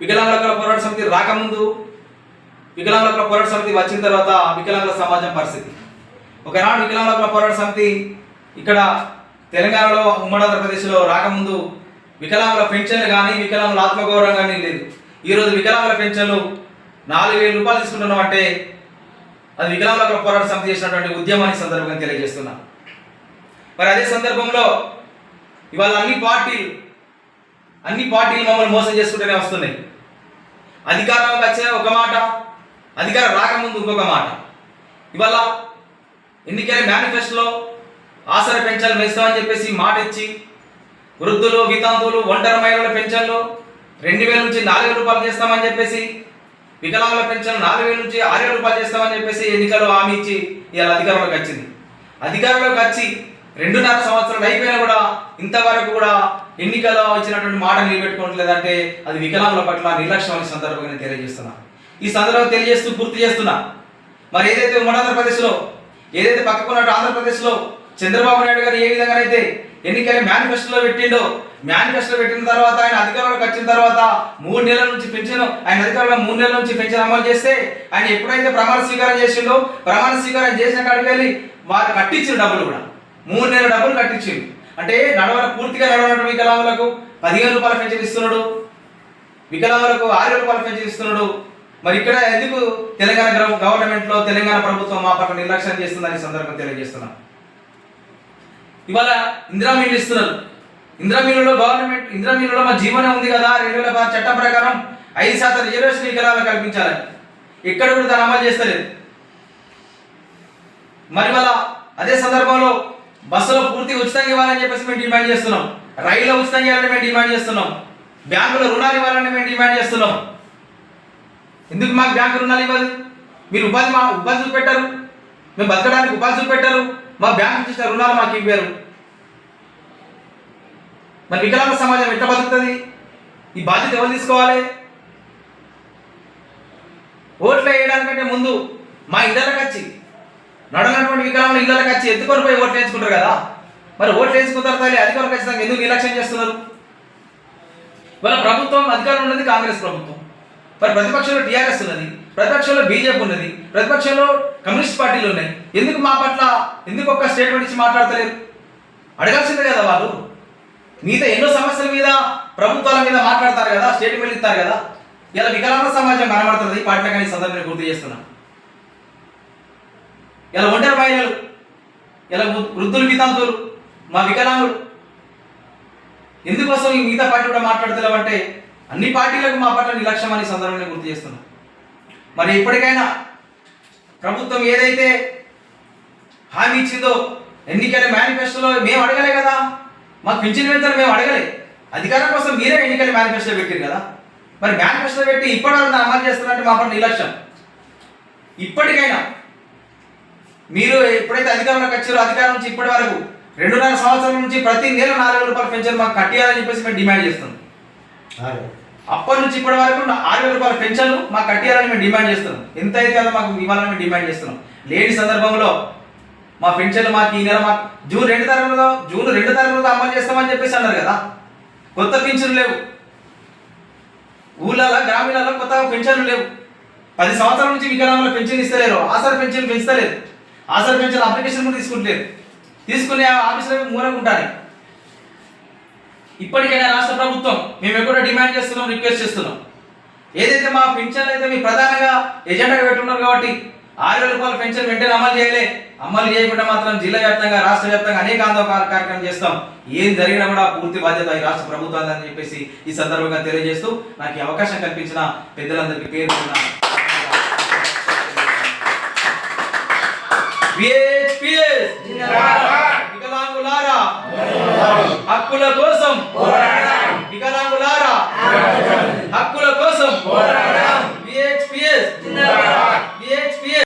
వికలాంగుల హక్కుల పోరాట సమితి రాకముందు, వికలాంగుల హక్కుల పోరాట సమితి వచ్చిన తర్వాత వికలాంగుల సమాజం పరిస్థితి. ఒకనాడు వికలాంగుల హక్కుల పోరాట సమితి ఇక్కడ తెలంగాణలో ఉమ్మడి ఆంధ్రప్రదేశ్లో రాకముందు వికలాంగుల పెన్షన్లు కానీ వికలాంగుల ఆత్మగౌరవం కానీ లేదు. ఈరోజు వికలాంగుల పెన్షన్లు 4,000 రూపాయలు తీసుకుంటున్నాం అంటే అది వికలాంగుల హక్కుల పోరాట సమితి చేసినటువంటి ఉద్యమాన్ని సందర్భంగా తెలియజేస్తున్నా. మరి అదే సందర్భంలో ఇవాళ అన్ని పార్టీలు మమ్మల్ని మోసం చేసుకుంటూనే వస్తున్నాయి. అధికారంలోకి వచ్చిన ఒక మాట, అధికారం రాకముందు ఇంకొక మాట. ఇవాళ ఎన్నికల మేనిఫెస్టోలో ఆసరా పెన్షన్లు వేస్తామని చెప్పేసి మాట ఇచ్చి వృద్ధులు, వితంతువులు, ఒంటరి మహిళల పెన్షన్లు 2,000 నుంచి 4,000 రూపాయలు చేస్తామని చెప్పేసి, వికలాంగుల పెన్షన్ 4,000 నుంచి 6,000 రూపాయలు చేస్తామని చెప్పేసి ఎన్నికల్లో హామీ ఇచ్చి ఇవాళ అధికారంలోకి వచ్చింది. అధికారంలోకి వచ్చి 2.5 సంవత్సరాలు అయిపోయినా కూడా ఇంతవరకు కూడా ఎన్నికల్లో ఇచ్చినటువంటి మాట నిలబెట్టుకోవట్లేదంటే అది వికలాంగుల పట్ల నిర్లక్ష్యం అనే సందర్భంగా నేను తెలియజేస్తున్నా. ఈ సందర్భంగా తెలియజేస్తూ గుర్తు చేస్తున్నా, మరి ఏదైతే ఉమ్మడి ఆంధ్రప్రదేశ్లో, ఏదైతే పక్కకున్న ఆంధ్రప్రదేశ్లో చంద్రబాబు నాయుడు గారు ఏ విధంగా అయితే ఎన్నికల మేనిఫెస్టోలో పెట్టిండో, మేనిఫెస్టో పెట్టిన తర్వాత ఆయన అధికారంలోకి వచ్చిన తర్వాత 3 నెలల నుంచి పెన్షన్, ఆయన అధికారంలో 3 నెలల నుంచి పెన్షన్ అమలు చేస్తే ఆయన ఎప్పుడైతే ప్రమాణ స్వీకారం చేసిండో, ప్రమాణ స్వీకారం చేసిన కాడికి వెళ్ళి వారు కట్టించిన డబ్బులు కూడా 3 నెలల డబ్బులు కట్టించిండు. అంటే పూర్తిగా నడవనటువంటి వికలాంగులకు 15 రూపాయల పెన్షన్ ఇస్తున్నాడు, వికలాంగులకు 6 రూపాయల పెన్షన్ ఇస్తున్నాడు. మరి ఇక్కడ ఎందుకు తెలంగాణ గవర్నమెంట్లో తెలంగాణ ప్రభుత్వం మా పట్ల నిర్లక్ష్యం చేస్తుందని సందర్భంగా తెలియజేస్తున్నాం. ఇవాళ ఇందిరా మిల్లు ఇస్తున్నారు. ఇందిరా మిల్లులో మా జీవనం ఉంది కదా, 2006 చట్టం ప్రకారం 5% రిజర్వేషన్ వికలాంగులకు కల్పించాలని, ఎక్కడ కూడా దాన్ని అమలు చేస్తలేదు. మరి వాళ్ళ అదే సందర్భంలో బస్సులో పూర్తి ఉచితంగా ఇవ్వాలని చెప్పేసి మేము డిమాండ్ చేస్తున్నాం, రైల్లో ఉచితంగా ఇవ్వాలని మేము డిమాండ్ చేస్తున్నాం, బ్యాంకులో రుణాలు ఇవ్వాలని మేము డిమాండ్ చేస్తున్నాం. ఎందుకు మాకు బ్యాంకు రుణాలు ఇవ్వదు? మీరు ఉపాధి చూపెట్టారు, మేము బతకడానికి ఉపాధి చూపెట్టారు, మా బ్యాంకు ఇచ్చిన రుణాలు మాకు ఇవ్వారు. మరి వికలాంగ సమాజం ఎట్లా బతుకుతుంది? ఈ బాధ్యత ఎవరు తీసుకోవాలి? ఓట్లు వేయడానికంటే ముందు మా ఇళ్ళకి వచ్చి, నడనటువంటి వికలాంగులు ఇళ్ళకి వచ్చి ఎత్తుకొని పోయి ఓట్లు వేసుకుంటారు కదా. మరి ఓట్లు వేసుకున్న తర్వాత అధికారులు ఖచ్చితంగా ఎందుకు నిర్లక్ష్యం చేస్తున్నారు? వాళ్ళ ప్రభుత్వం అధికారం ఉన్నది కాంగ్రెస్ ప్రభుత్వం, మరి ప్రతిపక్షంలో టీఆర్ఎస్ ఉన్నది, ప్రతిపక్షంలో బీజేపీ ఉన్నది, ప్రతిపక్షంలో కమ్యూనిస్ట్ పార్టీలు ఉన్నాయి. ఎందుకు మా పట్ల ఎందుకు ఒక్క స్టేట్మెంట్ ఇచ్చి మాట్లాడతలేరు? అడగాల్సిందే కదా వాళ్ళు. మిగతా ఎన్నో సమస్యల మీద ప్రభుత్వాల మీద మాట్లాడతారు కదా, స్టేట్మెంట్ ఇస్తారు కదా. ఇలా వికలాంగ సమాజం కనబడుతుంది పార్టీలో, కానీ సందర్భాన్ని గుర్తు చేస్తున్నా. ఇలా ఒంటరి మహిళలు, ఇలా వృద్ధులు, వితంతువులు, మా వికలాంగులు ఎందుకోసం ఈ మిగతా పార్టీ కూడా మాట్లాడతలేమంటే అన్ని పార్టీలకు మా పట్ల నిర్లక్ష్యం అనే సందర్భాన్ని గుర్తు చేస్తున్నాం. మరి ఇప్పటికైనా ప్రభుత్వం ఏదైతే హామీ ఇచ్చిందో ఎన్నికల మేనిఫెస్టోలో మేము అడగలే కదా, మాకు పింఛన్ పెంచాలని మేము అడగలే, అధికారం కోసం మీరే ఎన్నికల మేనిఫెస్టో పెట్టారు కదా. మరి మేనిఫెస్టో పెట్టి ఇప్పటివరకు అమలు చేస్తున్నారంటే మా పట్ల నిర్లక్ష్యం. ఇప్పటికైనా మీరు ఎప్పుడైతే అధికారంలోకి వచ్చారో అధికారం నుంచి ఇప్పటి వరకు 2.5 సంవత్సరాల నుంచి ప్రతి నెల 4,000 రూపాయల పెన్షన్ మాకు కట్టియాలని చెప్పేసి మేము డిమాండ్ చేస్తున్నాం. అప్పటి నుంచి ఇప్పటి వరకు 6,000 రూపాయల పెన్షన్లు మాకు కట్టియాలని మేము డిమాండ్ చేస్తున్నాం. ఎంత అయితే కదా మాకు ఇవ్వాలని మేము డిమాండ్ చేస్తున్నాం. లేని సందర్భంలో మా పెన్షన్లు మాకు ఈ నెల మాకు జూన్ 2 తారీఖులో అమలు చేస్తామని చెప్పేసి అన్నారు కదా. కొత్త పెన్షన్లు లేవు, ఊళ్ళలో గ్రామీణాల్లో కొత్తగా పెన్షన్లు లేవు. 10 సంవత్సరాల నుంచి వికలాంగుల పెన్షన్ ఇస్తలేరు, ఆసరా పెన్షన్ పెంచుతలేరు, ఆసరా పెన్షన్ అప్లికేషన్ కూడా తీసుకుంటలేరు, తీసుకునే ఆఫీసులో మూలకుంటారు. ఇప్పటికైనా రాష్ట్ర ప్రభుత్వం మేము ఎక్కడో డిమాండ్ చేస్తున్నాం, రిక్వెస్ట్ చేస్తున్నాం, ఏదైతే మా పెన్షన్లు అయితే మీ ప్రధానంగా ఎజెండాగా పెట్టున్నారు కాబట్టి 6,000 రూపాయల పెన్షన్ వెంటనే అమలు చేయకుండా మాత్రం జిల్లా వ్యాప్తంగా, రాష్ట్ర వ్యాప్తంగా అనేక ఆందోళన కార్యక్రమం చేస్తాం. ఏం జరిగినా కూడా పూర్తి బాధ్యత ఈ రాష్ట్ర ప్రభుత్వాన్ని అని చెప్పేసి ఈ సందర్భంగా తెలియజేస్తూ నాకు ఈ అవకాశం కల్పించిన పెద్దలందరికీ పేరు